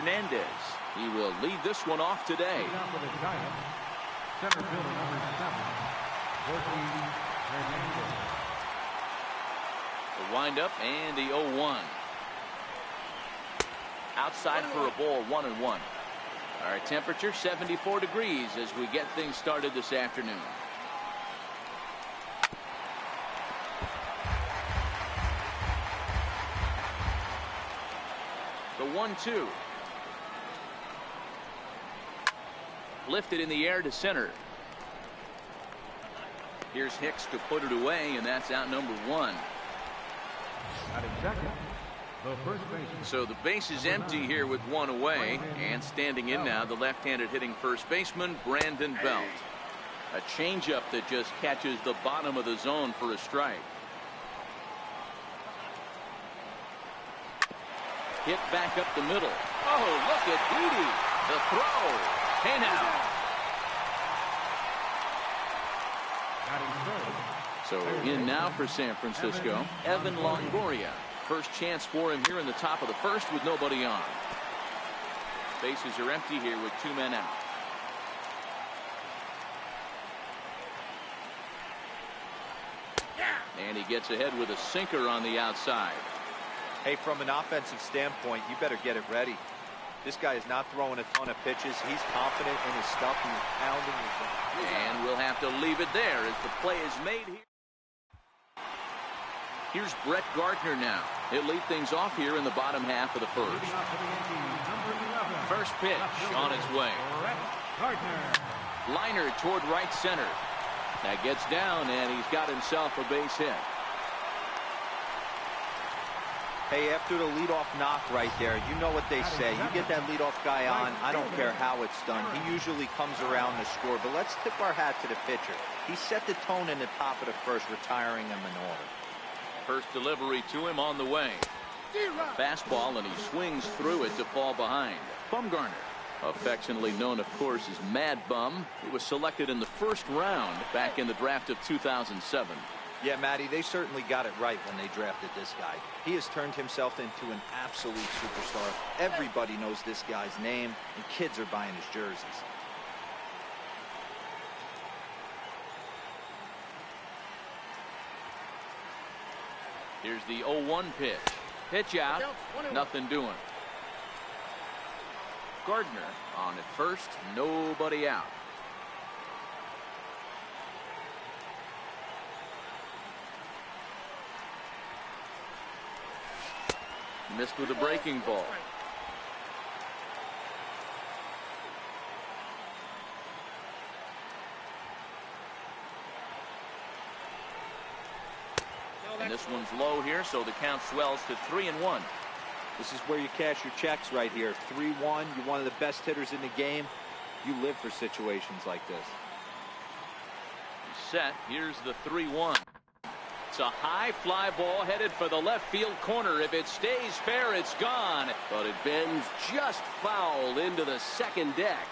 Hernandez. He will lead this one off today. Center fielder number 7, Hernandez. The windup and the 0-1. Outside for a ball, 1-1. Our temperature 74 degrees as we get things started this afternoon. The 1-2. Lifted in the air to center. Here's Hicks to put it away, and that's out number 1. So the base is empty here with 1 away, and standing in now the left-handed hitting first baseman Brandon Belt. A changeup that just catches the bottom of the zone for a strike. Hit back up the middle. Oh, look at Didi. The throw. Hey now. So in now for San Francisco, Evan Longoria. First chance for him here in the top of the first with nobody on. Bases are empty here with 2 men out. And he gets ahead with a sinker on the outside. Hey, from an offensive standpoint, you better get it ready. This guy is not throwing a ton of pitches. He's confident in his stuff. He's pounding his. And we'll have to leave it there as the play is made here. Here's Brett Gardner now. He'll lead things off here in the bottom half of the first. First pitch on its way. Liner toward right center. That gets down, and he's got himself a base hit. Hey, after the leadoff knock right there, you know what they say. You get that leadoff guy on, I don't care how it's done. He usually comes around the score. But let's tip our hat to the pitcher. He set the tone in the top of the first, retiring him in order. First delivery to him on the way. Fastball, and he swings through it to fall behind. Bumgarner, affectionately known, of course, as Mad Bum. He was selected in the first round back in the draft of 2007. Yeah, Matty, they certainly got it right when they drafted this guy. He has turned himself into an absolute superstar. Everybody knows this guy's name, and kids are buying his jerseys. Here's the 0-1 pitch. Pitch out. Nothing doing. Gardner on at first. Nobody out. Missed with a breaking ball. And this one's low here, so the count swells to 3-1. This is where you cash your checks right here. 3-1. You're one of the best hitters in the game. You live for situations like this. Set. Here's the 3-1. It's a high fly ball headed for the left field corner. If it stays fair, it's gone. But it bends just foul into the second deck.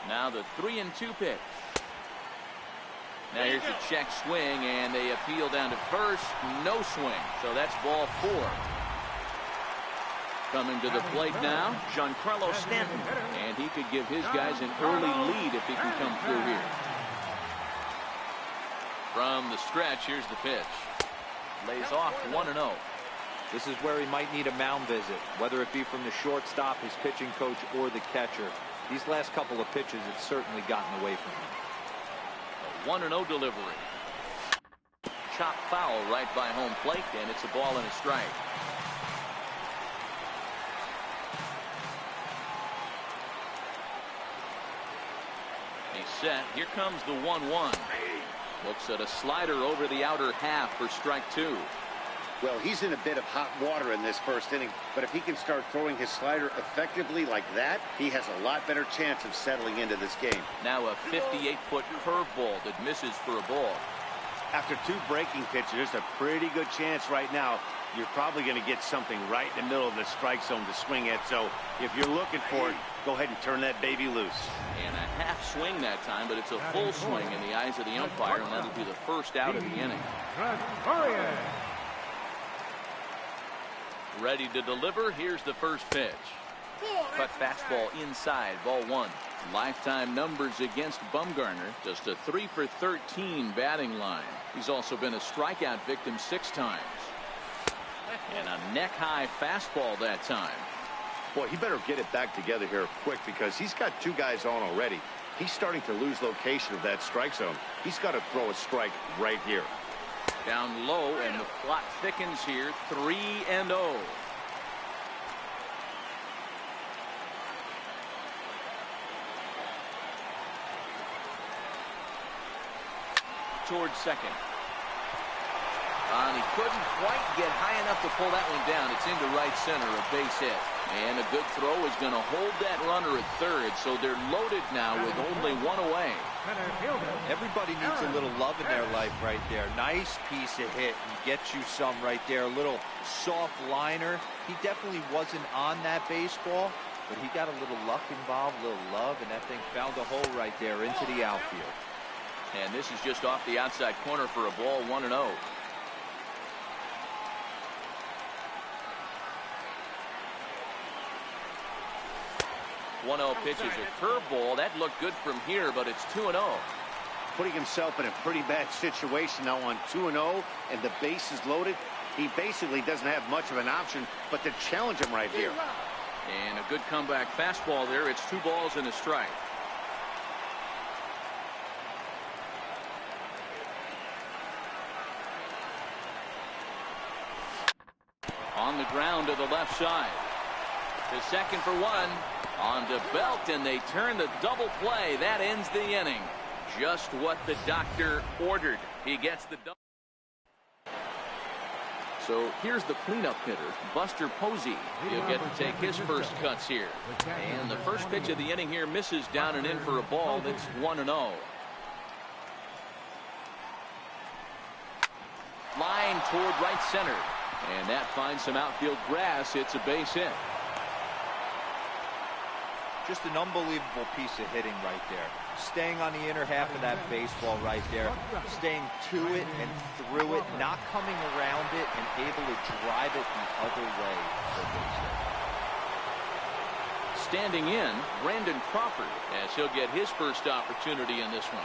Now the 3-2 pitch. Now here's a check swing, and they appeal down to first. No swing. So that's ball 4. Coming to the plate now, Giancarlo Stanton. And he could give his guys an early lead if he can come through here. From the stretch, here's the pitch. Lays off 1-0. This is where he might need a mound visit, whether it be from the shortstop, his pitching coach, or the catcher. These last couple of pitches have certainly gotten away from him. A 1-0 delivery. Chop foul right by home plate, and it's a ball and a strike. He's set. Here comes the 1-1. Looks at a slider over the outer half for strike 2. Well, he's in a bit of hot water in this first inning, but if he can start throwing his slider effectively like that, he has a lot better chance of settling into this game. Now a 58-foot curveball that misses for a ball. After 2 breaking pitches, there's a pretty good chance right now you're probably going to get something right in the middle of the strike zone to swing at. So if you're looking for it, go ahead and turn that baby loose. And a half swing that time, but it's a full swing in the eyes of the umpire, and that'll be the first out of the inning. Ready to deliver. Here's the first pitch. Cut fastball inside, ball one. Lifetime numbers against Bumgarner, just a 3 for 13 batting line. He's also been a strikeout victim 6 times. And a neck-high fastball that time. Boy, he better get it back together here quick because he's got 2 guys on already. He's starting to lose location of that strike zone. He's got to throw a strike right here. Down low, and the clock thickens here. 3-0. Towards second. And he couldn't quite get high enough to pull that one down. It's into right center, a base hit. And a good throw is going to hold that runner at third, so they're loaded now with only 1 away. Everybody needs a little love in their life right there. Nice piece of hit and gets you some right there. A little soft liner. He definitely wasn't on that baseball, but he got a little luck involved, a little love, and that thing found a hole right there into the outfield. And this is just off the outside corner for a ball, 1-0. Pitch is a curveball. That looked good from here, but it's 2-0. Putting himself in a pretty bad situation now on 2-0, and the base is loaded. He basically doesn't have much of an option but to challenge him right here. And a good comeback fastball there. It's 2 balls and a strike. On the ground to the left side. To second for 1. On to Belt, and they turn the double play. That ends the inning. Just what the doctor ordered. He gets the double. So here's the cleanup hitter, Buster Posey. He'll get to take his first cuts here. And the first pitch of the inning here misses down and in for a ball. That's 1-0. Line toward right center. And that finds some outfield grass. It's a base hit. Just an unbelievable piece of hitting right there. Staying on the inner half of that baseball right there. Staying to it and through it. Not coming around it and able to drive it the other way. Standing in, Brandon Crawford, as he'll get his first opportunity in this one.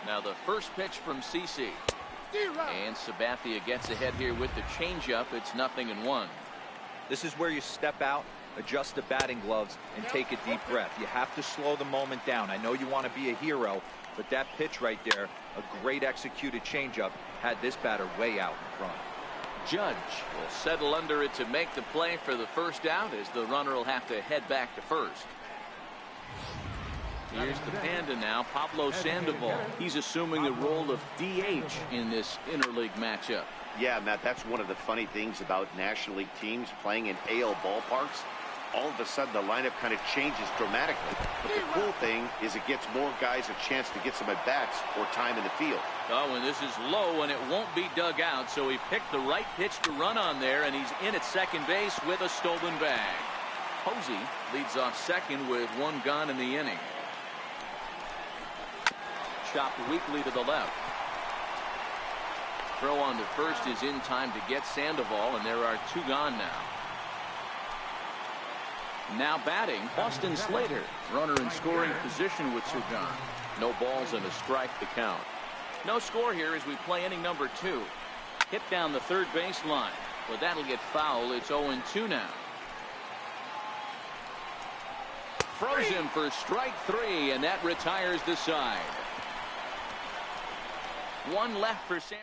Now the first pitch from CC. And Sabathia gets ahead here with the changeup. It's 0-1. This is where you step out, adjust the batting gloves, and take a deep breath. You have to slow the moment down. I know you want to be a hero, but that pitch right there, a great executed changeup, had this batter way out in front. Judge will settle under it to make the play for the first out, as the runner will have to head back to first. Here's the Panda now, Pablo Sandoval. He's assuming the role of DH in this interleague matchup. Yeah, Matt, that's one of the funny things about National League teams playing in AL ballparks. All of a sudden, the lineup kind of changes dramatically. But the cool thing is it gets more guys a chance to get some at-bats or time in the field. Oh, and this is low, and it won't be dug out, so he picked the right pitch to run on there, and he's in at second base with a stolen bag. Posey leads off second with 1 gone in the inning. Chopped weakly to the left. Throw on to first is in time to get Sandoval, and there are 2 gone now. Now batting, Austin Slater. Runner in scoring position with Sir John. No balls and a strike to count. No score here as we play inning number 2. Hit down the third base line, but that'll get foul. It's 0-2 now. Froze him for strike 3, and that retires the side. 1 left for San.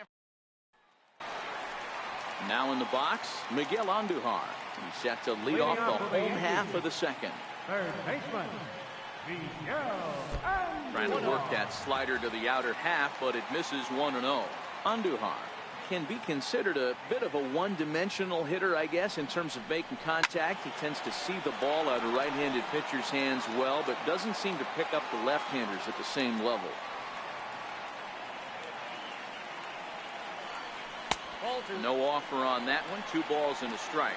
Now in the box, Miguel Andujar. He's set to lead off the home half of the second. Third baseman, Miguel Andujar. Trying to work that slider to the outer half, but it misses 1-0. Andujar can be considered a bit of a one-dimensional hitter, I guess, in terms of making contact. He tends to see the ball out of right-handed pitcher's hands well, but doesn't seem to pick up the left-handers at the same level. No offer on that one. 2 balls and a strike.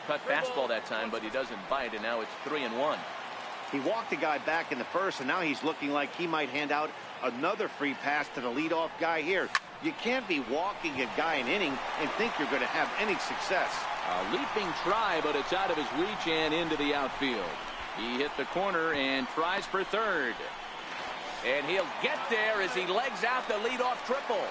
Cut fastball that time, but he doesn't bite, and now it's 3-1. He walked the guy back in the first, and now he's looking like he might hand out another free pass to the leadoff guy here. You can't be walking a guy an inning and think you're going to have any success. A leaping try, but it's out of his reach and into the outfield. He hit the corner and tries for third. And he'll get there as he legs out the leadoff triple.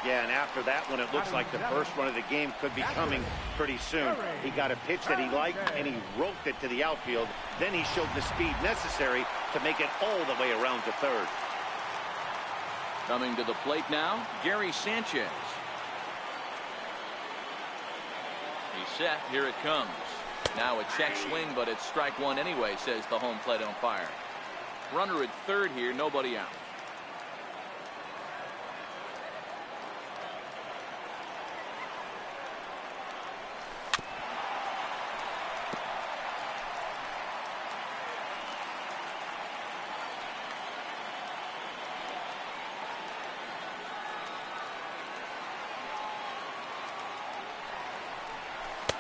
Yeah, and after that one, it looks like the first run of the game could be coming pretty soon. He got a pitch that he liked, and he roped it to the outfield. Then he showed the speed necessary to make it all the way around to third. Coming to the plate now, Gary Sanchez. He's set. Here it comes. Now a check swing, but it's strike one anyway, says the home plate umpire. Runner at third here, nobody out.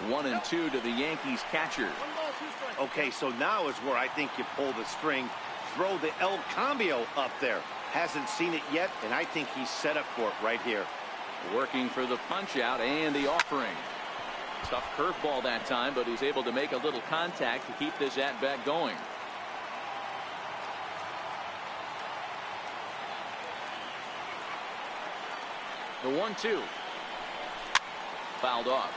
One and two to the Yankees catcher. Okay, so now is where I think you pull the string. Throw the El Cambio up there. Hasn't seen it yet, and I think he's set up for it right here. Working for the punch out and the offering. Tough curveball that time, but he's able to make a little contact to keep this at bat going. The 1-2. Fouled off.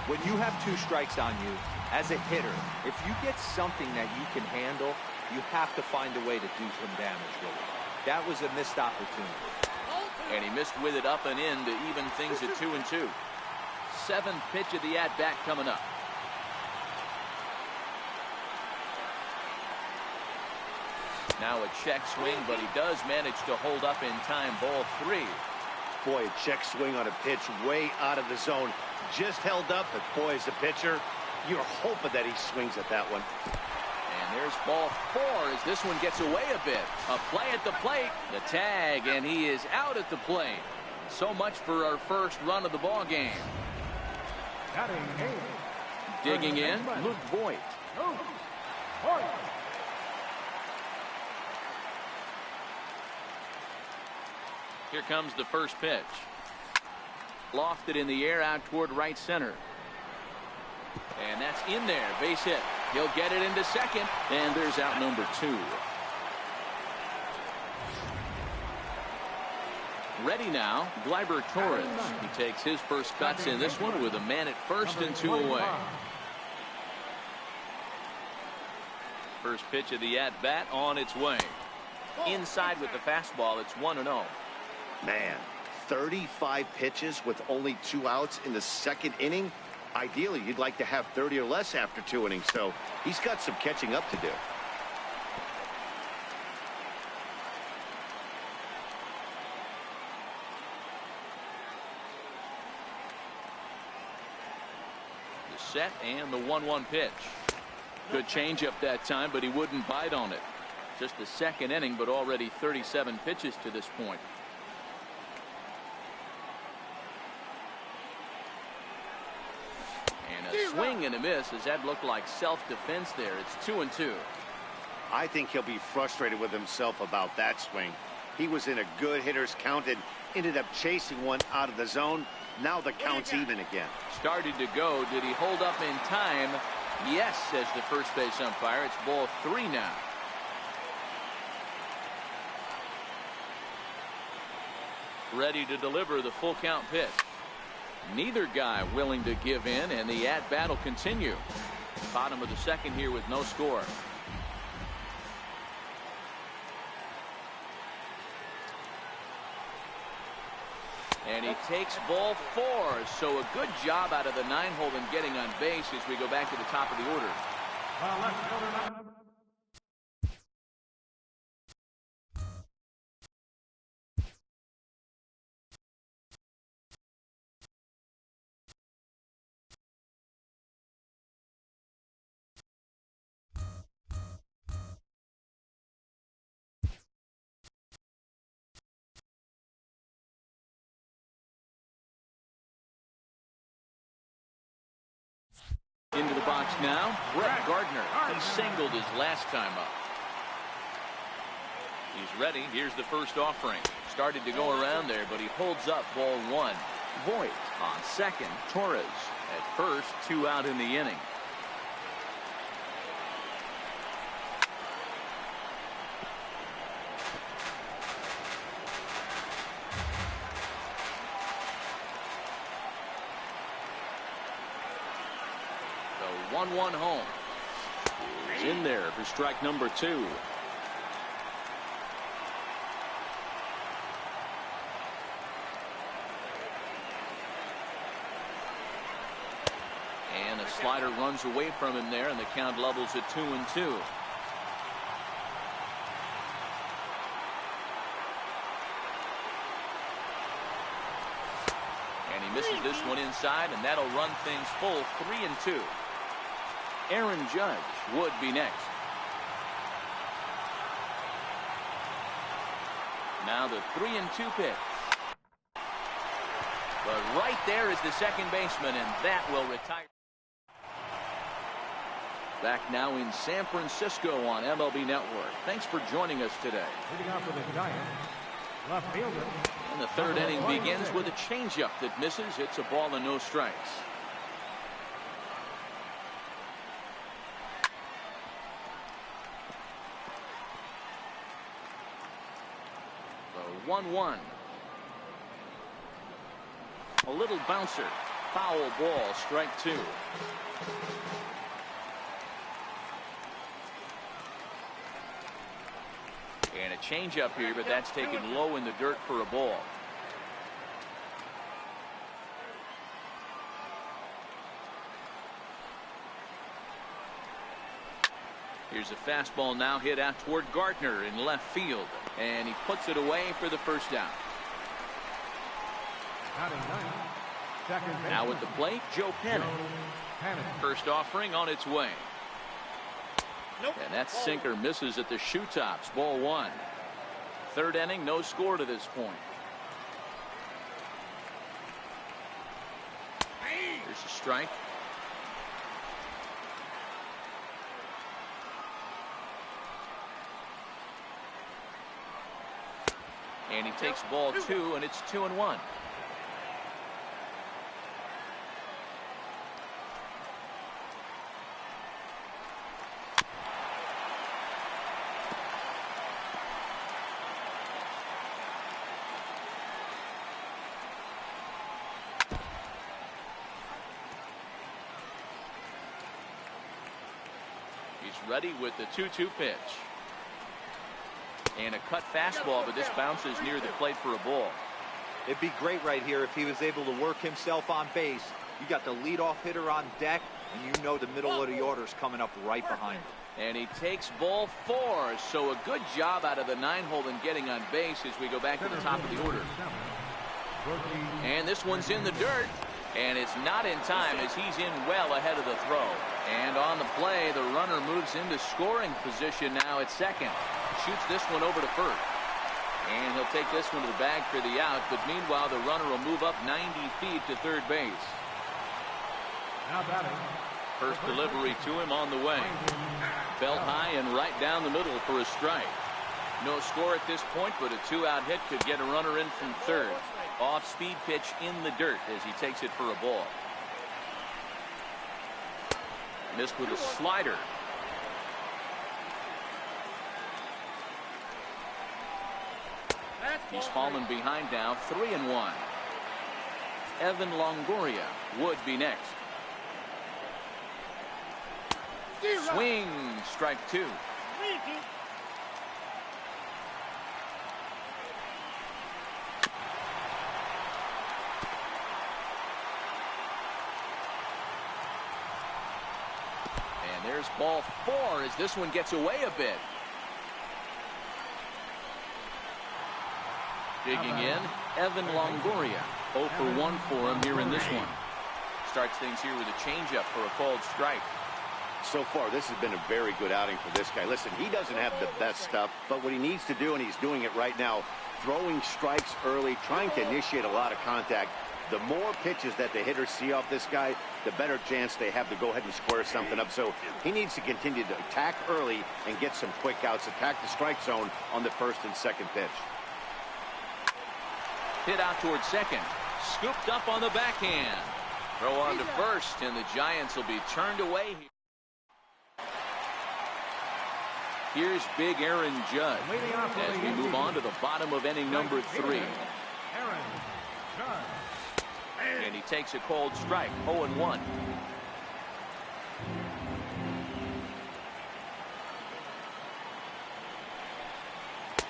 When you have 2 strikes on you, as a hitter, if you get something that you can handle, you have to find a way to do some damage with it. That was a missed opportunity. And he missed with it up and in to even things at 2-2. 7th pitch of the at-bat coming up. Now a check swing, but he does manage to hold up in time. Ball 3. Boy, a check swing on a pitch way out of the zone. Just held up, but boy, as a pitcher, you're hoping that he swings at that one. And there's ball 4 as this one gets away a bit. A play at the plate, the tag, and he is out at the plate. So much for our first run of the ball game. Digging in, Luke Voigt. Here comes the first pitch. Lofted in the air out toward right center. And that's in there. Base hit. He'll get it into second. And there's out number 2. Ready now, Gleyber Torres. He takes his first cuts in this one with a man at first and 2 away. First pitch of the at-bat on its way. Inside with the fastball. It's 1-0. Man, 35 pitches with only 2 outs in the second inning. Ideally, you'd like to have 30 or less after 2 innings, so he's got some catching up to do. The set and the 1-1 pitch. Good changeup that time, but he wouldn't bite on it. Just the second inning, but already 37 pitches to this point. A swing and a miss, as that looked like self-defense there. It's 2-2. I think he'll be frustrated with himself about that swing. He was in a good hitter's count and ended up chasing one out of the zone. Now the count's even again. Started to go. Did he hold up in time? Yes, says the first base umpire. It's ball 3 now. Ready to deliver the full count pitch. Neither guy willing to give in, and the at-bat will continue. Bottom of the second here with no score. And he takes ball 4. So a good job out of the 9-hole in getting on base as we go back to the top of the order. Into the box now, Brett Gardner. He singled his last time up. He's ready. Here's the first offering. Started to go around there, but he holds up ball one. Voigt on second. Torres at first. 2 out in the inning. The 1-1 home. He's in there for strike number 2. And a slider runs away from him there, and the count levels at 2-2. And he misses this one inside, and that'll run things full. 3-2. Aaron Judge would be next. Now the 3-2 pitch. But right there is the second baseman, and that will retire. Back now in San Francisco on MLB Network. Thanks for joining us today. Leading off for the Giants, left fielder. And the third inning begins with a changeup that misses. It's a ball and no strikes. The 1-1. A little bouncer. Foul ball. Strike 2. And a changeup here, but that's taken low in the dirt for a ball. Here's a fastball now hit out toward Gardner in left field. And he puts it away for the first down. Now at the plate, Joe Pennant. First offering on its way. And that sinker misses at the shoe tops. Ball 1. Third inning, no score to this point. Here's a strike. And he takes ball 2, and it's 2-1. He's ready with the 2-2 pitch. And a cut fastball, but this bounces near the plate for a ball. It'd be great right here if he was able to work himself on base. You got the leadoff hitter on deck, and you know the middle of the order's coming up right behind him. And he takes ball 4. So a good job out of the 9-hole in getting on base as we go back to the top of the order. And this one's in the dirt. And it's not in time as he's in well ahead of the throw. And on the play, the runner moves into scoring position now at second. Shoots this one over to first. And he'll take this one to the bag for the out. But meanwhile, the runner will move up 90 feet to third base. First delivery to him on the way. Belt high and right down the middle for a strike. No score at this point, but a 2-out hit could get a runner in from third. Off-speed pitch in the dirt as he takes it for a ball. Missed with a slider. He's fallen behind now, 3-1. Evan Longoria would be next. Swing, strike 2. And there's ball 4 as this one gets away a bit. Digging in, Evan Longoria. 0 for 1 for him here in this one. Starts things here with a changeup for a called strike. So far, this has been a very good outing for this guy. Listen, he doesn't have the best stuff, but what he needs to do, and he's doing it right now, throwing strikes early, trying to initiate a lot of contact. The more pitches that the hitters see off this guy, the better chance they have to go ahead and square something up. So he needs to continue to attack early and get some quick outs, attack the strike zone on the first and second pitch. Hit out towards second. Scooped up on the backhand. Throw on to first, and the Giants will be turned away here. Here's big Aaron Judge as we move on to the bottom of inning number 3. And he takes a cold strike, 0-1.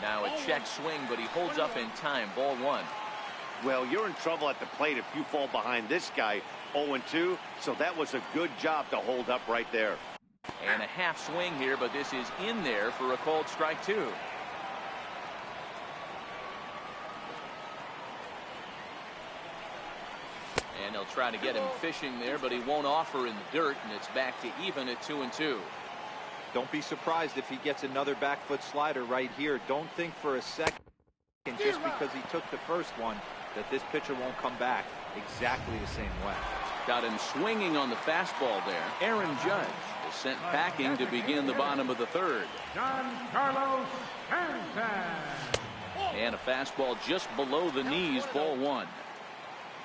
Now a check swing, but he holds up in time, ball 1. Well, you're in trouble at the plate if you fall behind this guy, 0-2, so that was a good job to hold up right there. And a half swing here, but this is in there for a called strike 2. And they'll try to get him fishing there, but he won't offer in the dirt, and it's back to even at 2-2. Don't be surprised if he gets another back foot slider right here. Don't think for a second, just because he took the first one, that this pitcher won't come back exactly the same way. Got him swinging on the fastball there. Aaron Judge is sent packing to begin the bottom of the 3rd. And a fastball just below the knees, ball 1.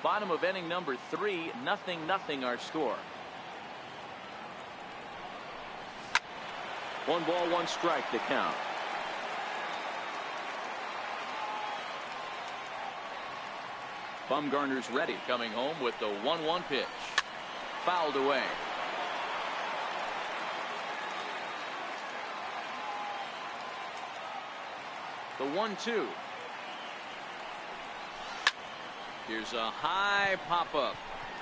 Bottom of inning number 3, 0-0 our score. 1 ball, 1 strike to count. Bumgarner's ready, coming home with the 1-1 pitch. Fouled away. The 1-2. Here's a high pop-up.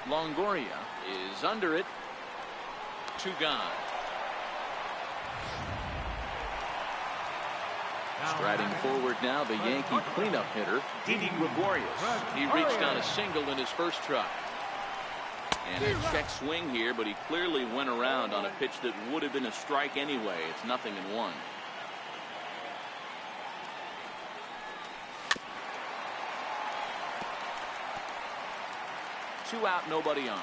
Longoria is under it. 2 gone. Striding forward now, the Yankee cleanup hitter, Didi Gregorius. He reached on a single in his first try. And a check swing here, but he clearly went around on a pitch that would have been a strike anyway. It's 0-1. Two out, nobody on.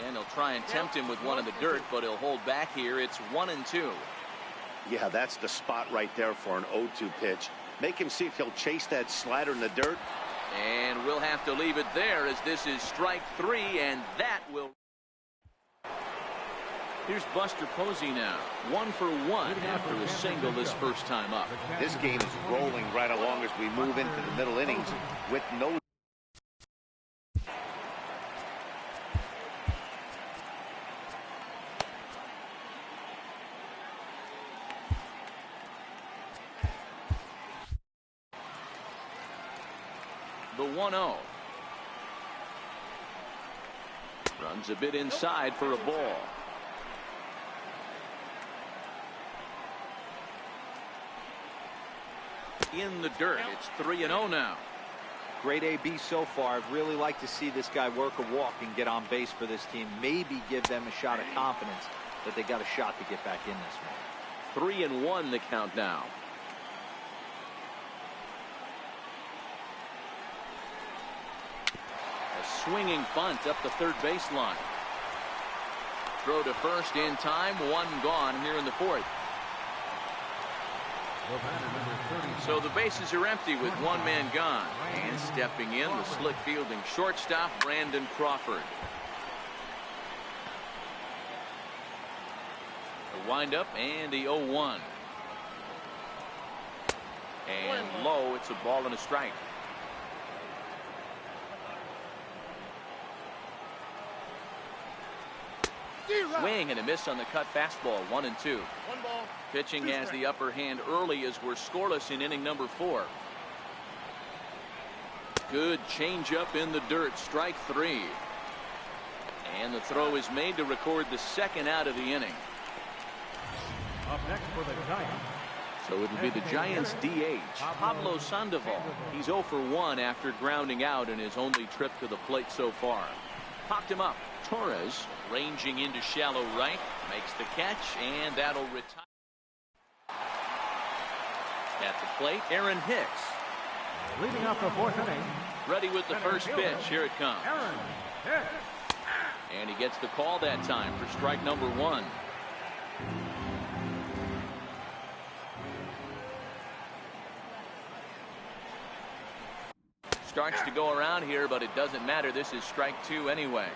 And he'll try and tempt him with one in the dirt, but he'll hold back here. It's 1-2. Yeah, that's the spot right there for an 0-2 pitch. Make him see if he'll chase that slider in the dirt. And we'll have to leave it there, as this is strike 3, and that will. Here's Buster Posey now, 1 for 1 after a single this first time up. This game is rolling right along as we move into the middle innings with no. The 1-0. Runs a bit inside for a ball. In the dirt. It's 3-0 now. Great AB so far. I'd really like to see this guy work a walk and get on base for this team. Maybe give them a shot of confidence that they got a shot to get back in this one. 3-1 the count now. A swinging bunt up the third baseline. Throw to first in time. 1 gone here in the 4th. So the bases are empty with 1 man gone. And stepping in, the slick fielding shortstop, Brandon Crawford. The windup and the 0-1. And low, it's a ball and a strike. Swing and a miss on the cut fastball, 1-2. Pitching has the upper hand early as we're scoreless in inning number 4. Good changeup in the dirt, strike 3. And the throw is made to record the 2nd out of the inning. Up next for the Giants. So it'll be the Giants DH, Pablo Sandoval. He's 0 for 1 after grounding out in his only trip to the plate so far. Popped him up. Torres ranging into shallow right, makes the catch, and that'll retire. At the plate, Aaron Hicks. Leading off the fourth inning. Ready with the first pitch. Here it comes. Aaron Hicks. And he gets the call that time for strike number 1. Starts to go around here, but it doesn't matter. This is strike 2 anyway.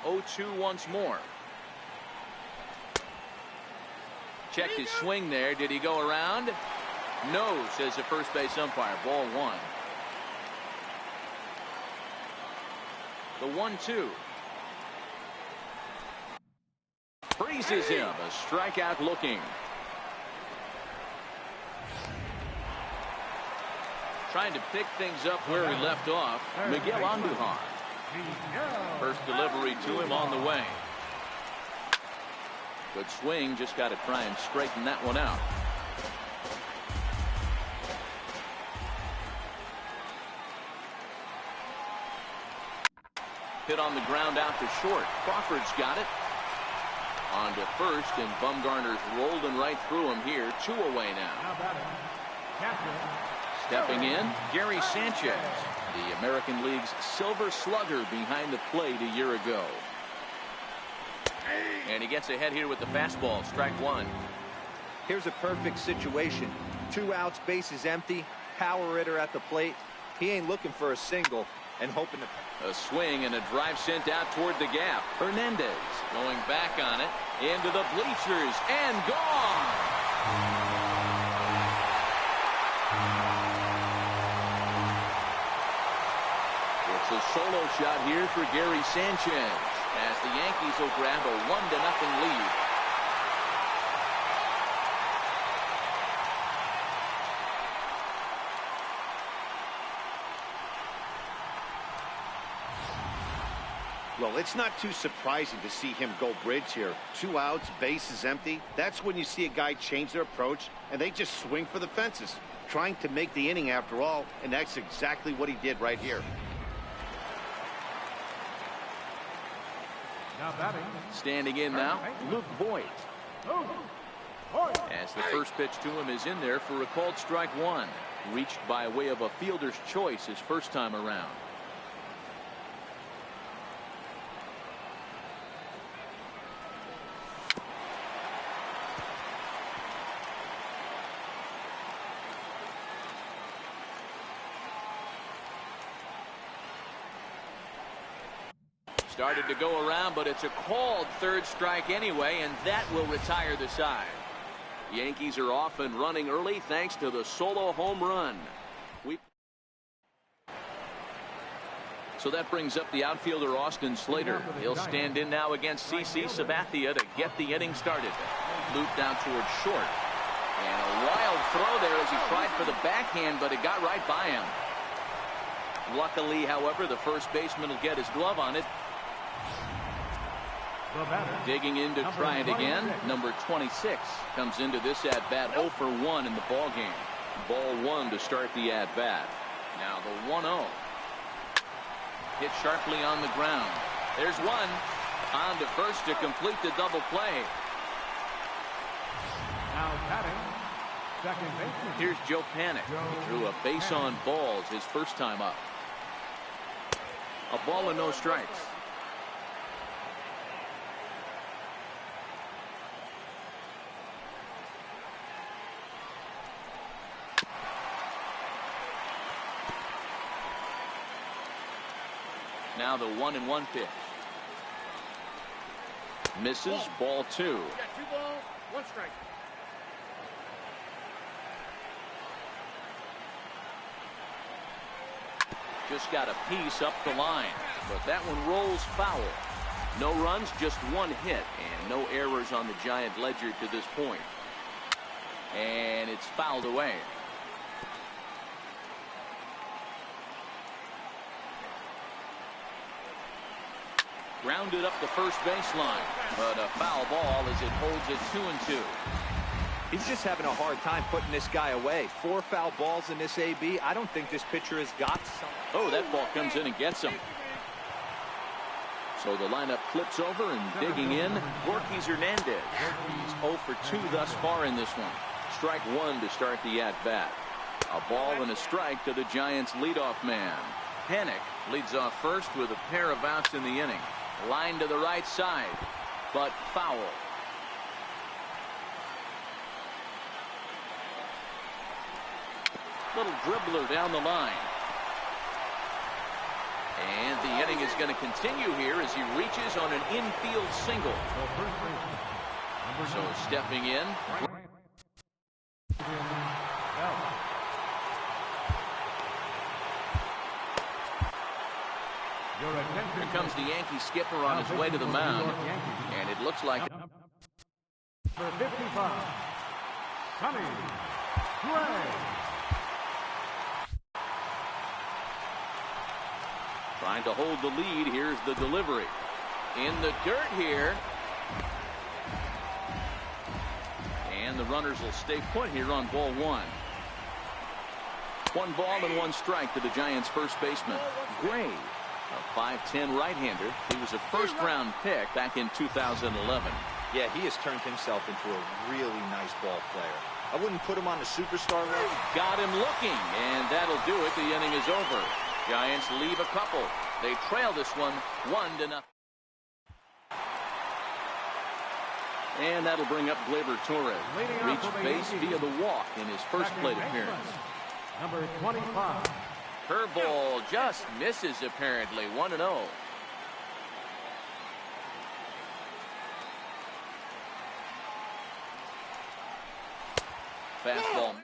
The 0-2 once more. Checked his swing there. Did he go around? No, says the first base umpire. Ball 1. The 1-2. Freezes him. A strikeout looking. Trying to pick things up where he left off. Miguel Andujar. First delivery to him on the way. Good swing. Just got to try and straighten that one out. Hit on the ground out to short. Crawford's got it. On to first, and Bumgarner's rolling right through him here. 2 away now. Stepping in, Gary Sanchez, the American League's Silver Slugger behind the plate a year ago. And he gets ahead here with the fastball. Strike 1. Here's a perfect situation. 2 outs, bases empty. Power hitter at the plate. He ain't looking for a single and hoping to... A swing and a drive sent out toward the gap. Hernandez going back on it. Into the bleachers and gone. It's a solo shot here for Gary Sanchez as the Yankees will grab a 1-0 lead. Well, it's not too surprising to see him go bridge here. 2 outs, bases empty. That's when you see a guy change their approach, and they just swing for the fences, trying to make the inning after all, and that's exactly what he did right here. Now batting. Standing in now, Luke Voigt. As the first pitch to him is in there for a called strike 1. Reached by way of a fielder's choice his first time around. Started to go around, but it's a called third strike anyway, and that will retire the side. Yankees are off and running early thanks to the solo home run. So that brings up the outfielder Austin Slater. He'll stand in now against CC Sabathia to get the inning started. Loop down towards short. And a wild throw there as he tried for the backhand, but it got right by him. Luckily, however, the first baseman will get his glove on it. Digging in to try it again. Number 26 comes into this at-bat 0 for 1 in the ball game. Ball 1 to start the at-bat. Now the 1-0. Hit sharply on the ground. There's one. On to first to complete the double play. Now batting, second baseman. Here's Joe Panik. He drew a base on balls his first time up. A ball and no strikes. Now the 1-1 pitch. Misses. Ball 2. You got 2 balls, 1 strike. Just got a piece up the line, but that one rolls foul. No runs, just 1 hit, and no errors on the Giant ledger to this point. And it's fouled away. Grounded up the first baseline, but a foul ball as it holds it 2-2. He's just having a hard time putting this guy away. 4 foul balls in this AB. I don't think this pitcher has got some. Oh, that ball comes in and gets him. So the lineup flips over and digging in, Gorky Hernandez. He's 0 for 2 thus far in this one. Strike 1 to start the at-bat. A ball and a strike to the Giants' leadoff man. Hennick leads off first with a pair of outs in the inning. Line to the right side, but foul. Little dribbler down the line. And the inning is going to continue here as he reaches on an infield single. So stepping in. Here comes the Yankee skipper on his way to the mound. And it looks like... For 55, coming, Gray. Trying to hold the lead. Here's the delivery. In the dirt here. And the runners will stay put here on ball 1. 1 ball and 1 strike to the Giants' first baseman, Gray, a 5'10" right-hander. He was a first-round pick back in 2011. Yeah, he has turned himself into a really nice ball player. I wouldn't put him on the superstar list. Got him looking, and that'll do it. The inning is over. Giants leave a couple. They trail this one 1-0. And that'll bring up Gleyber Torres. Reached base via the walk in his first plate appearance. Number 25. Curveball just misses apparently. 1-0. Fastball.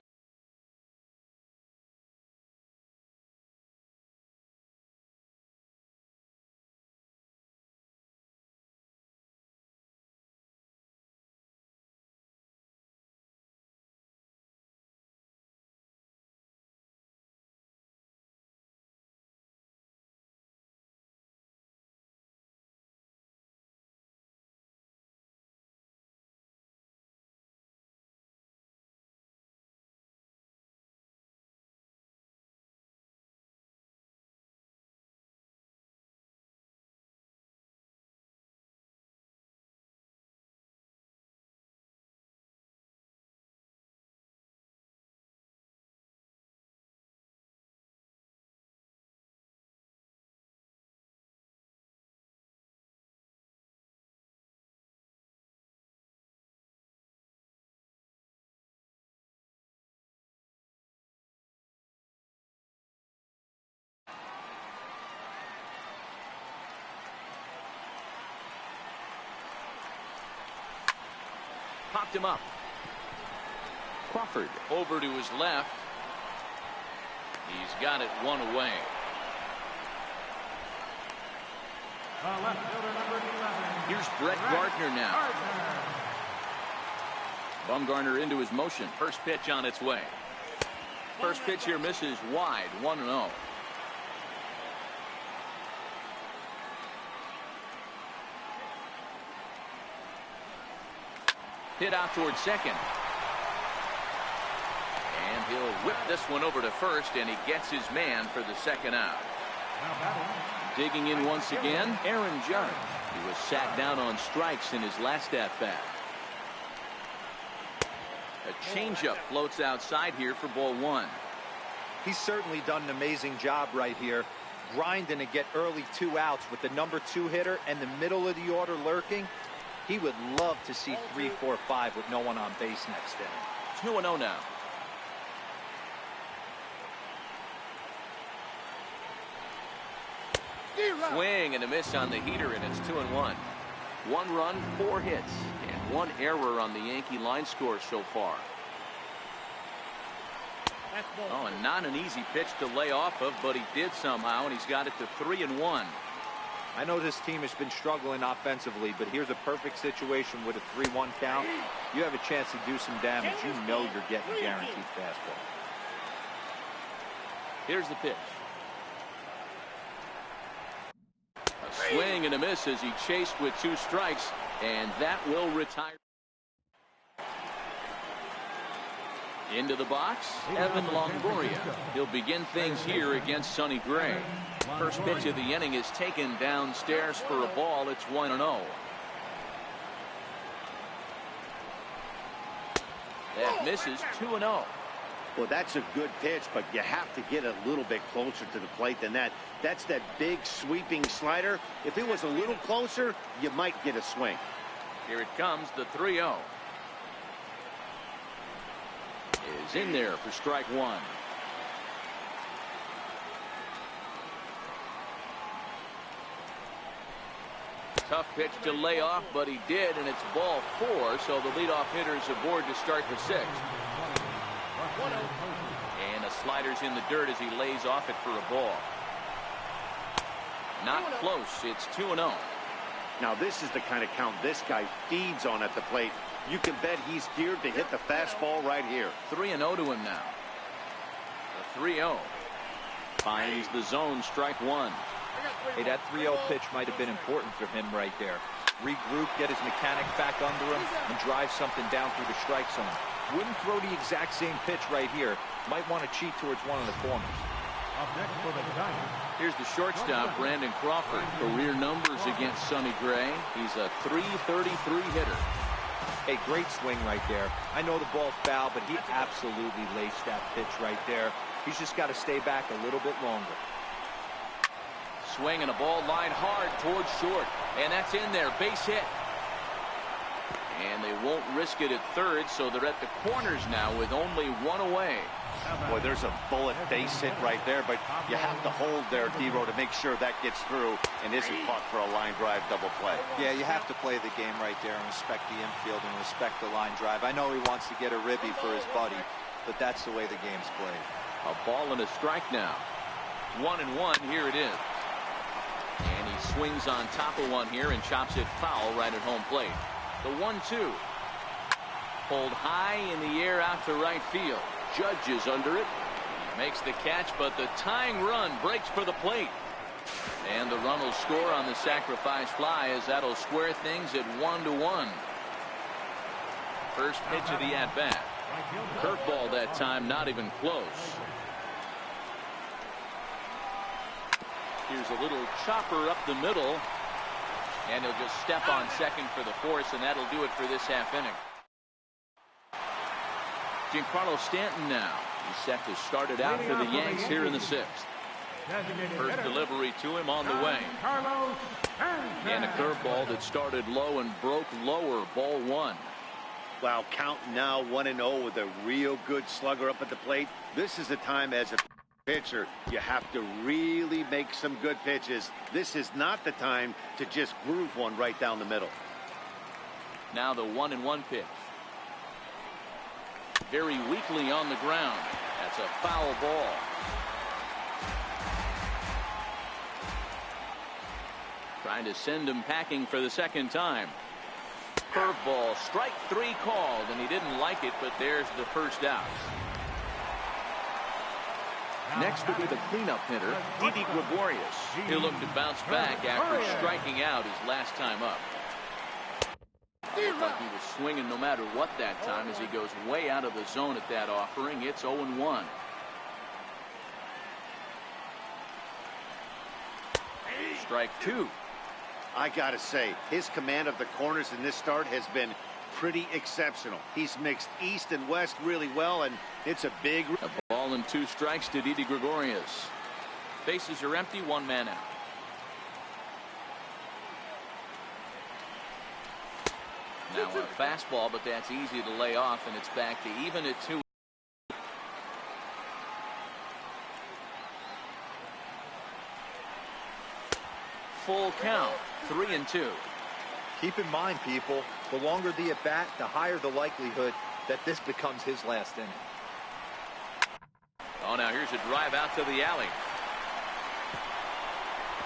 Popped him up. Crawford over to his left. He's got it 1 away. Left fielder number 11. Here's Brett Gardner now. Bumgarner into his motion. First pitch on its way. First pitch here misses wide. 1-0. Hit out towards second. And he'll whip this one over to first, and he gets his man for the second out. Digging in once again, Aaron Judge. He was sat down on strikes in his last at-bat. A changeup floats outside here for ball 1. He's certainly done an amazing job right here, grinding to get early 2 outs with the number 2 hitter and the middle of the order lurking. He would love to see 3, 4, 5 with no one on base next inning. 2-0 now. Swing and a miss on the heater, and it's 2-1. 1 run, 4 hits, and 1 error on the Yankee line score so far. Oh, and not an easy pitch to lay off of, but he did somehow, and he's got it to 3-1. I know this team has been struggling offensively, but here's a perfect situation with a 3-1 count. You have a chance to do some damage. You know you're getting guaranteed fastball. Here's the pitch. A swing and a miss as he chased with 2 strikes, and that will retire. Into the box, Evan Longoria. He'll begin things here against Sonny Gray. First pitch of the inning is taken downstairs for a ball. It's 1-0. That misses. 2-0. Well, that's a good pitch, but you have to get a little bit closer to the plate than that. That's that big sweeping slider. If it was a little closer, you might get a swing. Here it comes, the 3-0. Is in there for strike one. Tough pitch to lay off, but he did, and it's ball 4, so the leadoff hitter is aboard to start the 6th. And the slider's in the dirt as he lays off it for a ball. Not close. It's 2-0. Now, this is the kind of count this guy feeds on at the plate. You can bet he's geared to hit the fastball right here. 3-0 to him now. The 3-0. Finds the zone, strike one. Hey, that 3-0 pitch might have been important for him right there. Regroup, get his mechanics back under him, and drive something down through the strike zone. Wouldn't throw the exact same pitch right here. Might want to cheat towards one of the corners. Here's the shortstop, Brandon Crawford. Career numbers against Sonny Gray. He's a .333 hitter. A great swing right there. I know the ball's foul, but he absolutely laced that pitch right there. He's just got to stay back a little bit longer. Swing and a ball lined hard towards short. And that's in there. Base hit. And they won't risk it at third, so they're at the corners now with only one away. Boy, there's a bullet base hit right there, but you have to hold there, D-Row, to make sure that gets through and isn't caught for a line drive double play. Yeah, you have to play the game right there and respect the infield and respect the line drive. I know he wants to get a ribby for his buddy, but that's the way the game's played. A ball and a strike now. 1-1. Here it is. And he swings on top of one here and chops it foul right at home plate. The 1-2. Pulled high in the air out to right field. Judge is under it. Makes the catch, but the tying run breaks for the plate. And the run will score on the sacrifice fly as that'll square things at 1-1. First pitch of the at-bat. Curveball that time, not even close. Here's a little chopper up the middle. And he'll just step on second for the force, and that'll do it for this half inning. Giancarlo Stanton now. He's set to start it out for the Yanks here in the 6th. First delivery to him on the way. And a curveball that started low and broke lower. Ball 1. Wow, count now 1-0 with a real good slugger up at the plate. This is the time as a pitcher you have to really make some good pitches. This is not the time to just groove one right down the middle. Now the 1-1 pitch. Very weakly on the ground. That's a foul ball. Trying to send him packing for the second time. Curveball, strike 3 called, and he didn't like it, but there's the first out. Next will be the cleanup hitter, Didi Gregorius. He'll look to bounce back after striking out his last time up. Looked like he was swinging no matter what that time as he goes way out of the zone at that offering. It's 0-1. Strike 2. I gotta say, his command of the corners in this start has been pretty exceptional. He's mixed east and west really well, and it's a big... A ball and 2 strikes to Didi Gregorius. Bases are empty, 1 man out. Now a fastball, but that's easy to lay off, and it's back to even at 2. Full count, 3-2. Keep in mind, people, the longer the at-bat, the higher the likelihood that this becomes his last inning. Oh, now here's a drive out to the alley.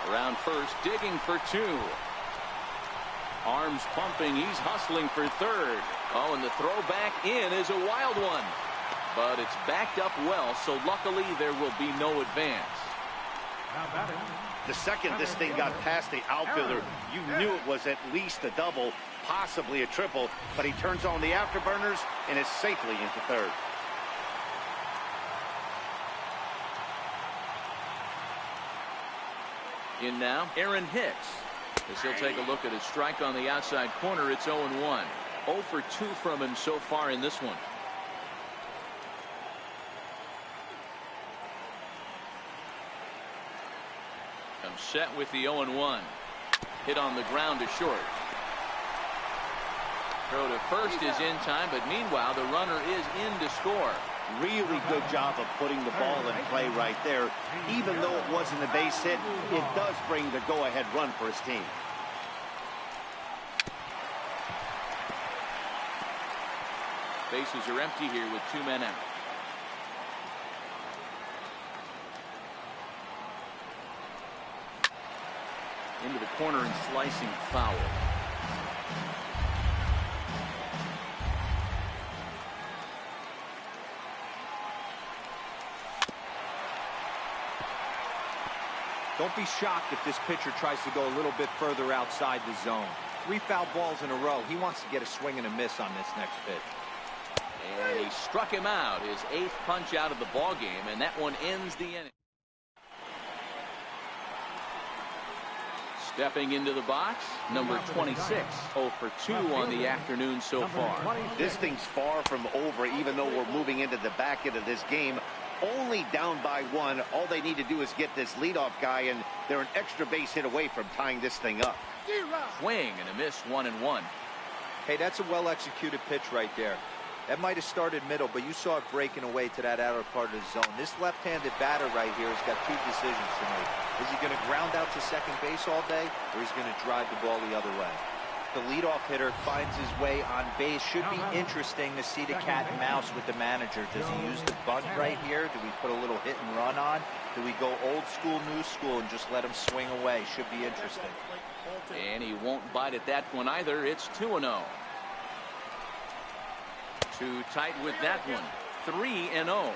Around first, digging for 2. Arms pumping, he's hustling for third. Oh, and the throw back in is a wild one. But it's backed up well, so luckily there will be no advance. The second this thing got past the outfielder, you knew it was at least a double, possibly a triple, but he turns on the afterburners and is safely into third. In now, Aaron Hicks. As he'll take a look at his strike on the outside corner, it's 0-1. 0 for 2 from him so far in this one. Comes set with the 0-1. Hit on the ground to short. Throw to first is in time, but meanwhile the runner is in to score. Really good job of putting the ball in play right there. Even though it wasn't a base hit, it does bring the go-ahead run for his team. Bases are empty here with 2 men out. Into the corner and slicing foul. Don't be shocked if this pitcher tries to go a little bit further outside the zone. 3 foul balls in a row. He wants to get a swing and a miss on this next pitch. And he struck him out. His 8th punch out of the ball game, and that one ends the inning. Stepping into the box, number 26. 0 for 2 on the afternoon so far. This thing's far from over, even though we're moving into the back end of this game. Only down by 1. All they need to do is get this leadoff guy, and they're an extra base hit away from tying this thing up. Swing and a miss, 1-1. Hey, that's a well-executed pitch right there. That might have started middle, but you saw it breaking away to that outer part of the zone. This left-handed batter right here has got 2 decisions to make. Is he going to ground out to second base all day, or is he going to drive the ball the other way? The leadoff hitter finds his way on base. Should be interesting to see the cat and mouse with the manager. Does he use the bunt right here? Do we put a little hit and run on? Do we go old school, new school, and just let him swing away? Should be interesting. And he won't bite at that one either. It's 2-0. Too tight with that one. 3-0.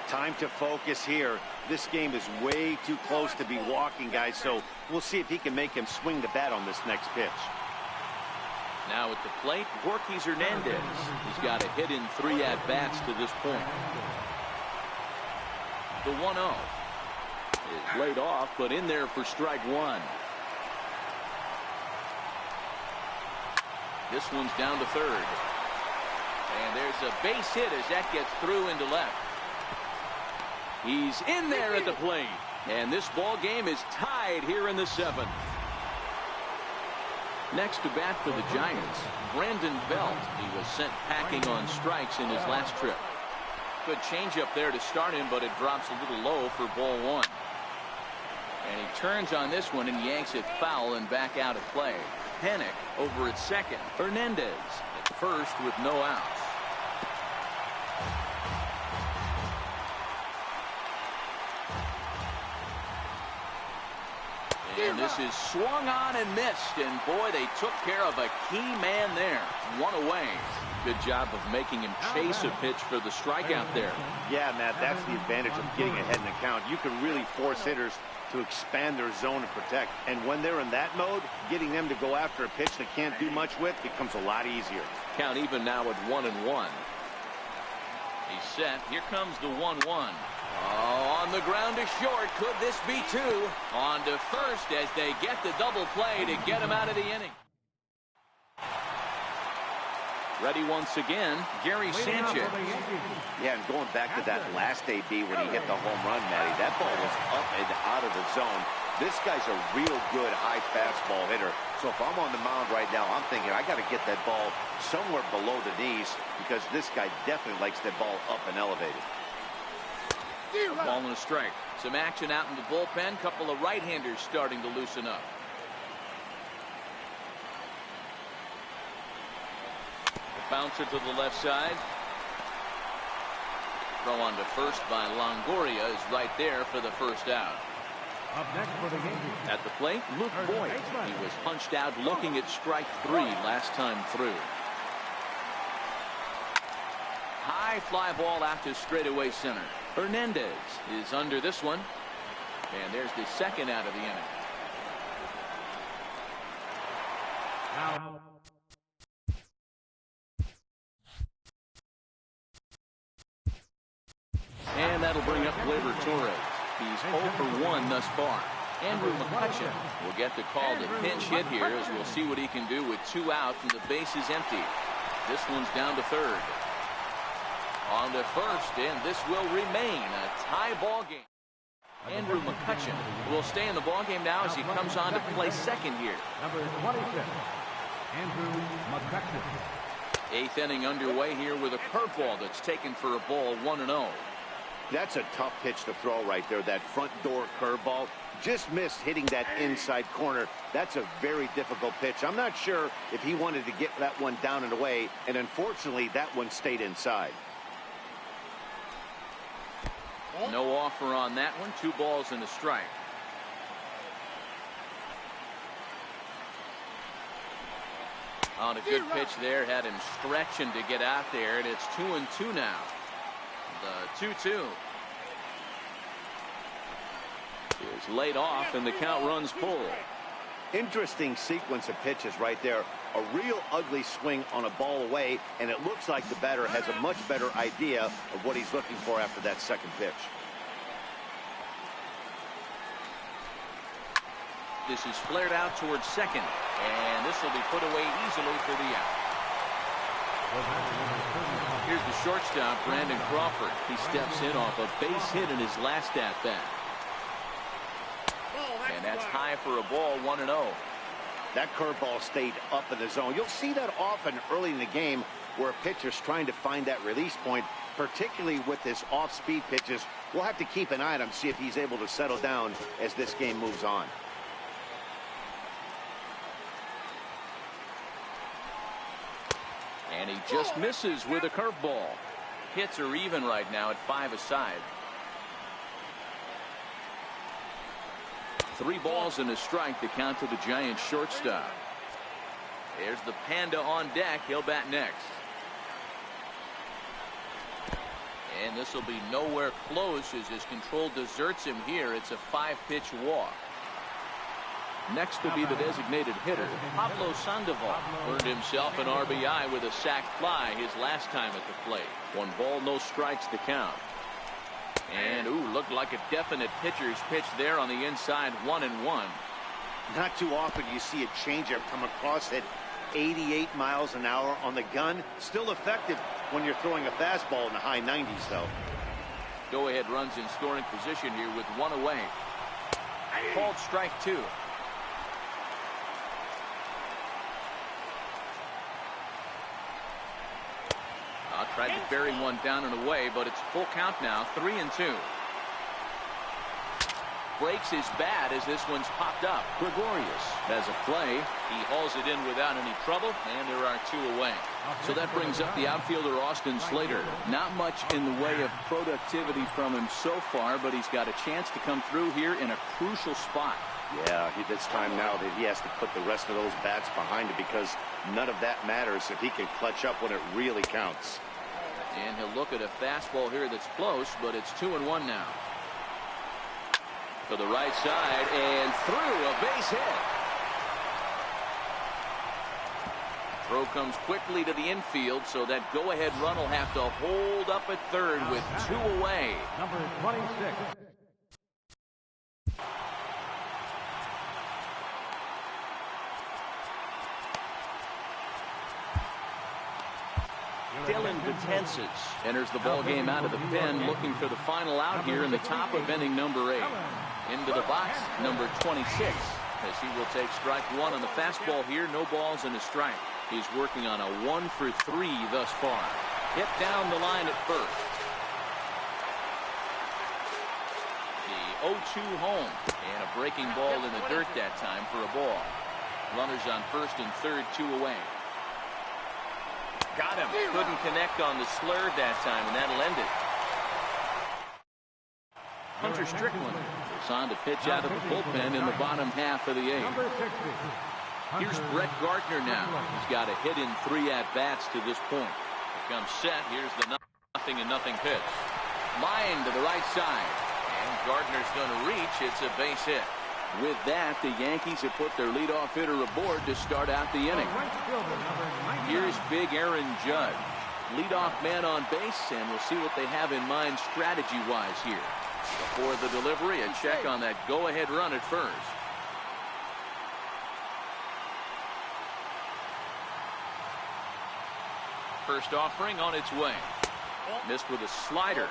Time to focus here. This game is way too close to be walking, guys, so we'll see if he can make him swing the bat on this next pitch. Now at the plate, Yorkis Hernandez. He's got a hit in 3 at-bats to this point. The 1-0 is laid off, but in there for strike 1. This one's down to third. And there's a base hit as that gets through into left. He's in there at the plate. And this ball game is tied here in the 7th. Next to bat for the Giants, Brandon Belt. He was sent packing on strikes in his last trip. Good changeup there to start him, but it drops a little low for ball 1. And he turns on this one and yanks it foul and back out of play. Panic over at second. Hernandez at first with no outs. And this is swung on and missed, and boy, they took care of a key man there. 1 away. Good job of making him chase a pitch for the strikeout there. Yeah, Matt, that's the advantage of getting ahead in the count. You can really force hitters to expand their zone and protect. And when they're in that mode, getting them to go after a pitch they can't do much with becomes a lot easier. Count even now at 1-1. He's set. Here comes the 1-1. Oh, on the ground to short. Could this be 2? On to first as they get the double play to get him out of the inning. Ready once again, Gary Sanchez. Yeah, and going back to that last AB when he hit the home run, Matty, that ball was up and out of the zone. This guy's a real good high fastball hitter. So if I'm on the mound right now, I'm thinking I got to get that ball somewhere below the knees because this guy definitely likes that ball up and elevated. A ball and a strike. Some action out in the bullpen. Couple of right-handers starting to loosen up. The bouncer to the left side. Throw on to first by Longoria is right there for the first out. Up next for the Yankees. At the plate, Luke Boyd. He was punched out looking at strike 3 last time through. High fly ball out to straightaway center. Hernandez is under this one. And there's the second out of the inning. Now. And that'll bring up Gleyber Torres. He's 0 for 1 thus far. Andrew McCutcheon will get the call to pinch hit here, as we'll see what he can do with 2 out and the base is empty. This one's down to third. On to first, and this will remain a tie ball game. Andrew McCutcheon will stay in the ball game now as he comes on to play second here. Number 26, Andrew McCutcheon. 8th inning underway here with a curveball that's taken for a ball, 1-0. That's a tough pitch to throw right there. That front door curveball just missed hitting that inside corner. That's a very difficult pitch. I'm not sure if he wanted to get that one down and away, and unfortunately that one stayed inside. No offer on that one. 2 balls and a strike. On a good pitch there, had him stretching to get out there, and it's 2-2 now. The 2-2 is laid off, and the count runs full. Interesting sequence of pitches right there. A real ugly swing on a ball away, and it looks like the batter has a much better idea of what he's looking for after that second pitch. This is flared out towards second, and this will be put away easily for the out. Here's the shortstop, Brandon Crawford. He steps in off a base hit in his last at-bat. And that's high for a ball, 1-0. That curveball stayed up in the zone. You'll see that often early in the game where a pitcher's trying to find that release point, particularly with his off-speed pitches. We'll have to keep an eye on him, see if he's able to settle down as this game moves on. And he just misses with a curveball. Hits are even right now at 5 aside. 3 balls and a strike to count to the Giants shortstop. There's the Panda on deck. He'll bat next. And this will be nowhere close as his control deserts him here. It's a 5-pitch walk. Next will be the designated hitter, Pablo Sandoval. Earned himself an RBI with a sac fly his last time at the plate. 1 ball, no strikes to count. And, looked like a definite pitcher's pitch there on the inside, 1-1. Not too often you see a changeup come across at 88 miles an hour on the gun. Still effective when you're throwing a fastball in the high 90s, though. Go-ahead runs in scoring position here with 1 away. Called strike 2. Tried to bury one down and away, but it's full count now, 3-2. Breaks his bat as this one's popped up. Gregorius has a play. He hauls it in without any trouble, and there are 2 away. So that brings up the outfielder, Austin Slater. Not much in the way of productivity from him so far, but he's got a chance to come through here in a crucial spot. Yeah, it's time now that he has to put the rest of those bats behind him, because none of that matters if he can clutch up when it really counts. And he'll look at a fastball here that's close, but it's 2-1 now. To the right side and through, a base hit. Throw comes quickly to the infield, so that go-ahead run will have to hold up at third with 2 away. Number 26. Dylan Betances enters the ball game out of the pen, looking for the final out here in the top of inning number 8. Into the box, number 26, as he will take strike 1 on the fastball here. No balls and a strike. He's working on a 1 for 3 thus far. Hit down the line at first. The 0-2 home, and a breaking ball in the dirt that time for a ball. Runners on first and third, 2 away. Got him. Couldn't connect on the slur that time, and that'll end it. Hunter Strickland is on to pitch out of the bullpen in the bottom half of the 8th. Here's Brett Gardner now. He's got a hit in 3 at-bats to this point. Here comes set. Here's the 0-0 pitch. Line to the right side. And Gardner's going to reach. It's a base hit. With that, the Yankees have put their leadoff hitter aboard to start out the inning. Here's big Aaron Judge. Leadoff man on base, and we'll see what they have in mind strategy-wise here. Before the delivery, a check on that go-ahead run at first. First offering on its way. Missed with a slider.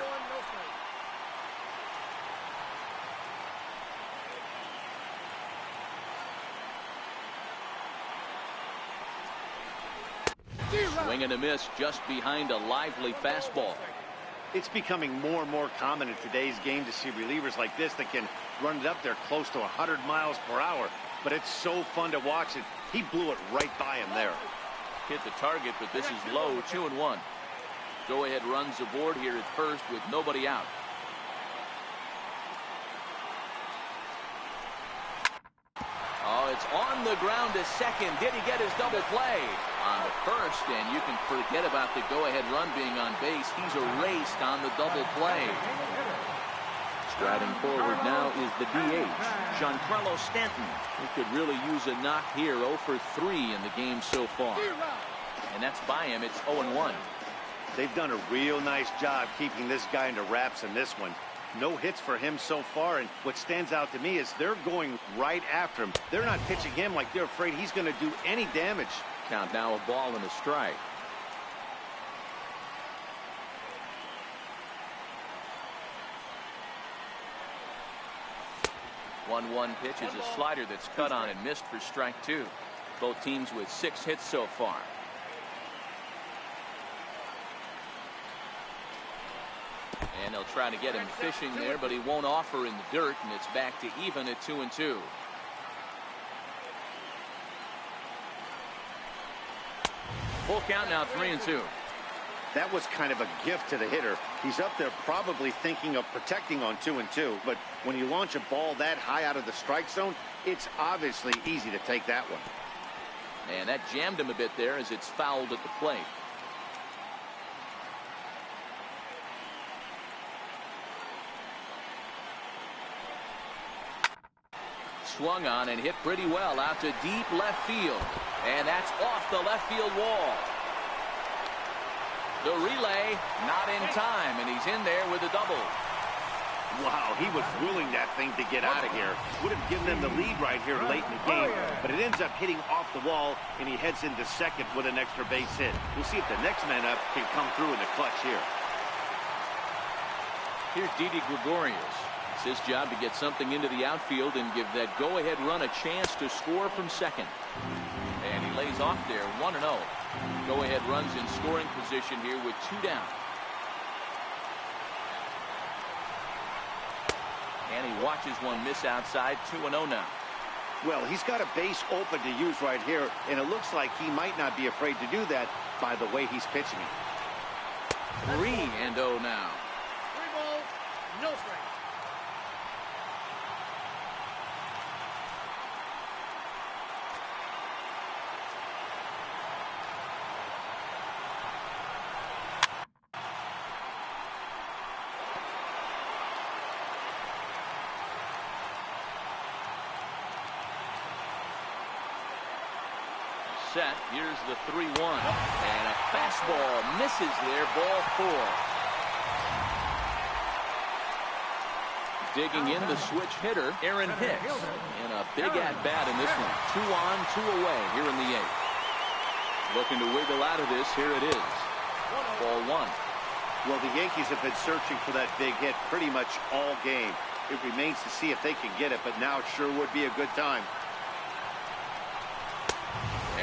Swing and a miss just behind a lively fastball. It's becoming more and more common in today's game to see relievers like this that can run it up there close to 100 miles per hour. But it's so fun to watch it. He blew it right by him there. Hit the target, but this is low, 2-1. Go-ahead runs aboard here at first with nobody out. Oh, it's on the ground to second. Did he get his double play? On the first, and you can forget about the go-ahead run being on base. He's erased on the double play. Striding forward now is the DH, Giancarlo Stanton, who could really use a knock here. 0 for 3 in the game so far. And that's by him. It's 0-1. They've done a real nice job keeping this guy into wraps in this one. No hits for him so far, and what stands out to me is they're going right after him. They're not pitching him like they're afraid he's going to do any damage. Count now, a ball and a strike. One pitch is a slider that's cut on and missed for strike 2. Both teams with 6 hits so far. And they'll try to get him fishing there, but he won't offer in the dirt, and it's back to even at 2-2. Full count now, 3-2. That was kind of a gift to the hitter. He's up there probably thinking of protecting on 2-2, but when you launch a ball that high out of the strike zone, it's obviously easy to take that one. And that jammed him a bit there as it's fouled at the plate. Swung on and hit pretty well out to deep left field. And that's off the left field wall. The relay not in time, and he's in there with a double. Wow, he was willing that thing to get out of here. Would have given them the lead right here late in the game, but it ends up hitting off the wall, and he heads into second with an extra base hit. We'll see if the next man up can come through in the clutch here. Here's Didi Gregorius. It's his job to get something into the outfield and give that go-ahead run a chance to score from second. And he lays off there, 1-0. Go-ahead runs in scoring position here with 2 down. And he watches one miss outside, 2-0 now. Well, he's got a base open to use right here, and it looks like he might not be afraid to do that by the way he's pitching it. 3-0 now. 3 balls, no strikes. Set. Here's the 3-1. And a fastball misses there. Ball 4. Digging in the switch hitter, Aaron Hicks. And a big at-bat in this one. 2 on, 2 away here in the 8th. Looking to wiggle out of this. Here it is. Ball 1. Well, the Yankees have been searching for that big hit pretty much all game. It remains to see if they can get it, but now it sure would be a good time.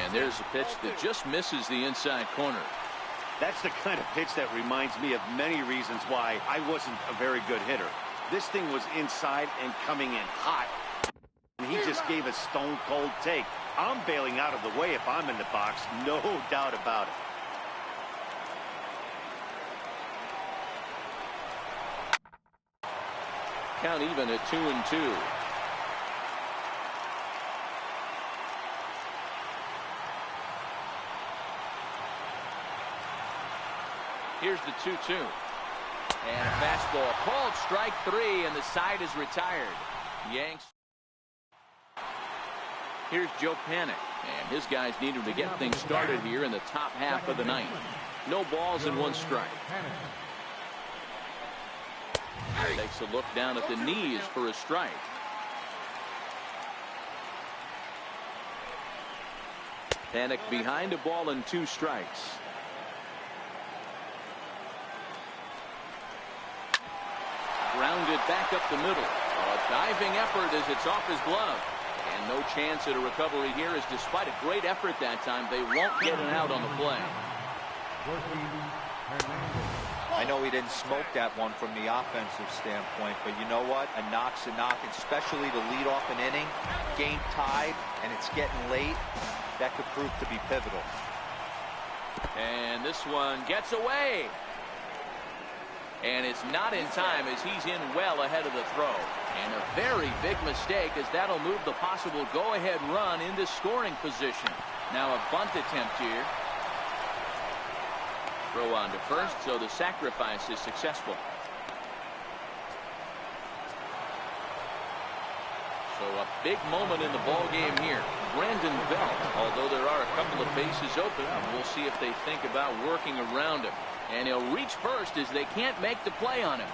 And there's a pitch that just misses the inside corner. That's the kind of pitch that reminds me of many reasons why I wasn't a very good hitter. This thing was inside and coming in hot. And he just gave a stone-cold take. I'm bailing out of the way if I'm in the box, no doubt about it. Count even at 2-2. Here's the 2-2. And a fastball called strike 3, and the side is retired. Yanks. Here's Joe Panik, and his guys need him to get things started here in the top half of the 9th. No balls and 1 strike. Takes a look down at the knees for a strike. Panic behind a ball and 2 strikes. Grounded back up the middle. A diving effort as it's off his glove. And no chance at a recovery here, as despite a great effort that time, they won't get an out on the play. I know he didn't smoke that one from the offensive standpoint, but you know what? A knock's a knock, especially to lead off an inning, game tied, and it's getting late. That could prove to be pivotal. And this one gets away. And it's not in time, as he's in well ahead of the throw. And a very big mistake, as that'll move the possible go-ahead run into scoring position. Now a bunt attempt here. Throw on to first, so the sacrifice is successful. So a big moment in the ball game here. Brandon Belt, although there are a couple of bases open, and we'll see if they think about working around him. And he'll reach first as they can't make the play on him.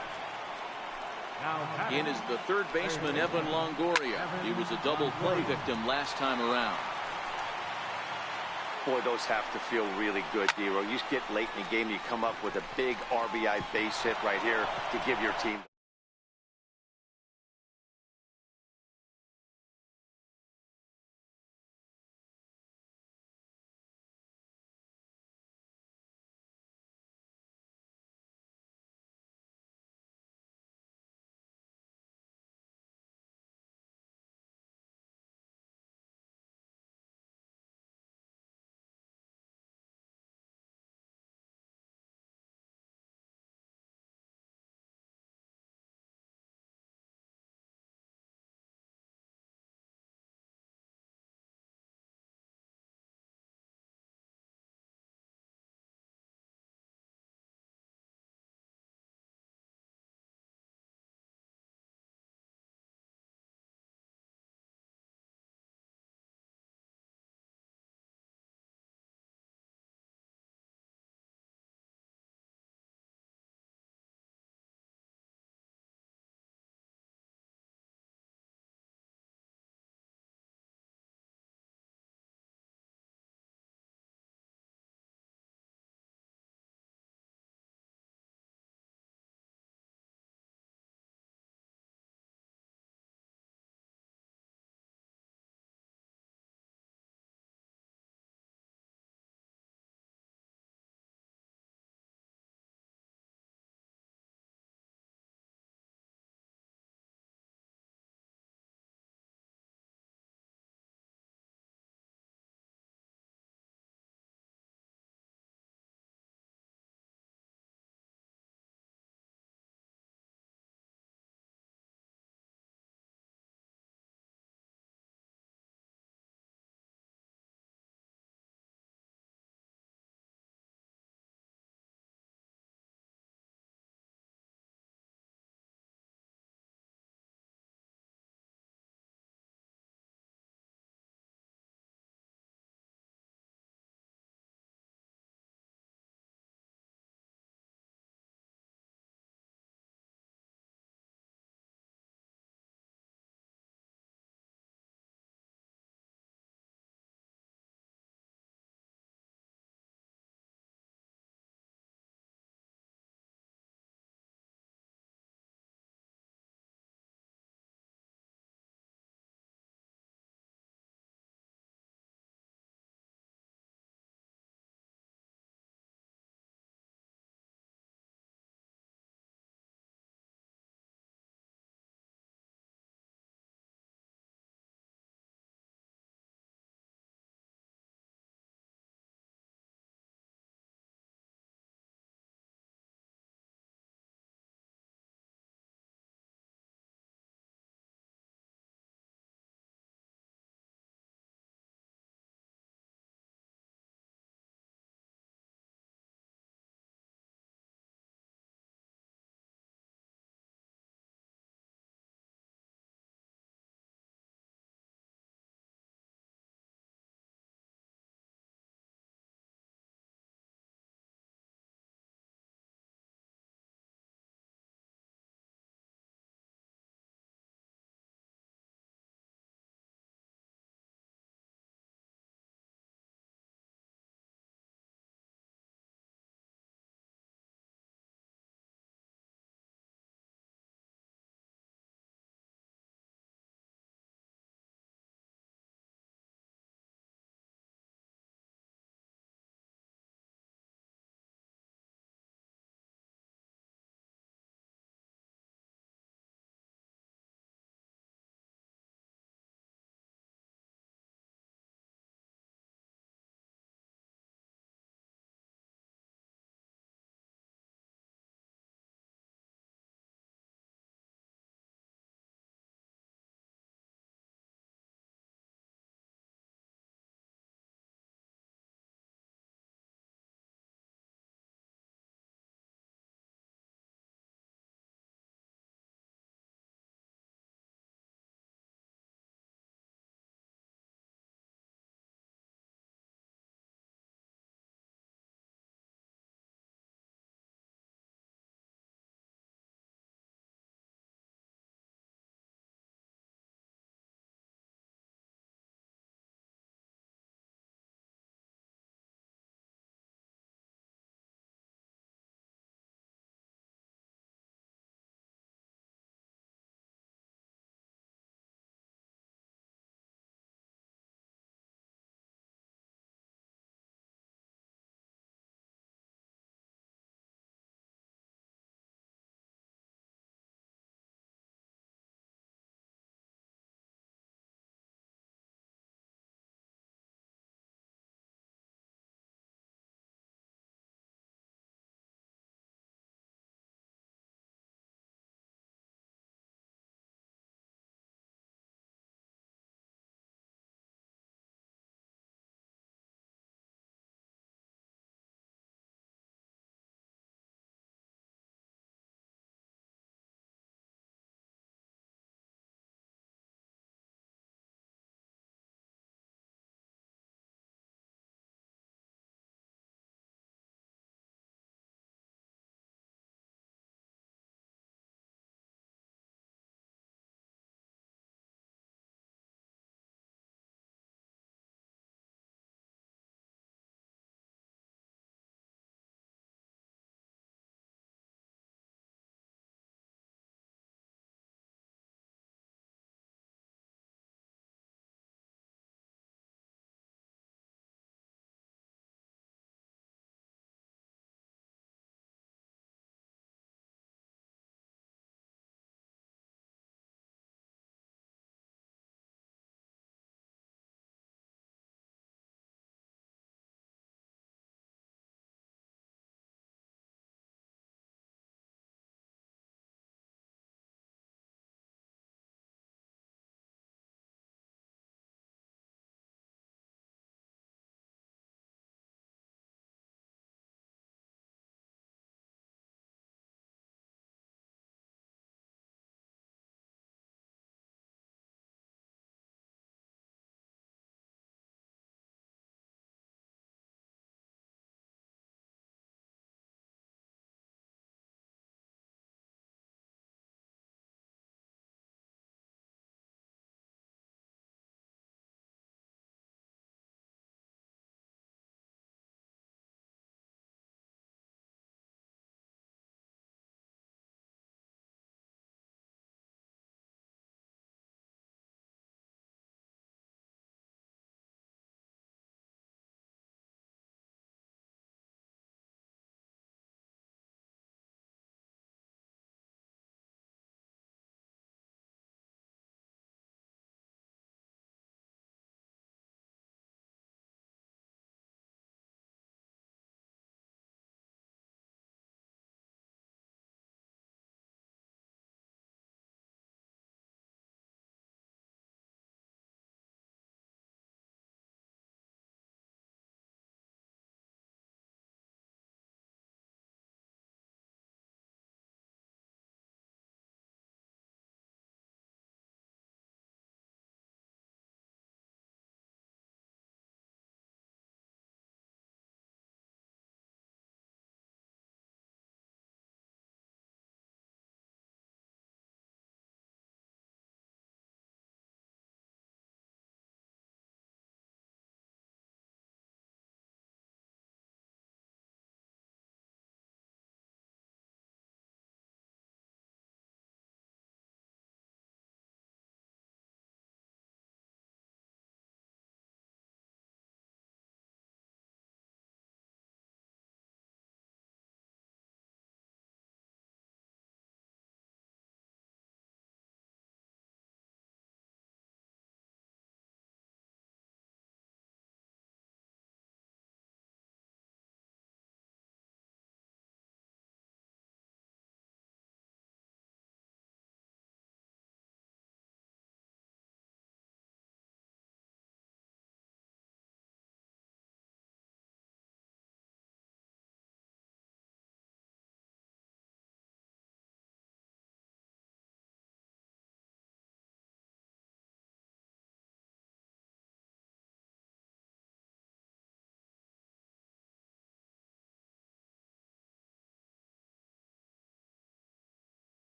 In is the third baseman, Evan Longoria. He was a double play victim last time around. Boy, those have to feel really good, Dero. You get late in the game, you come up with a big RBI base hit right here to give your team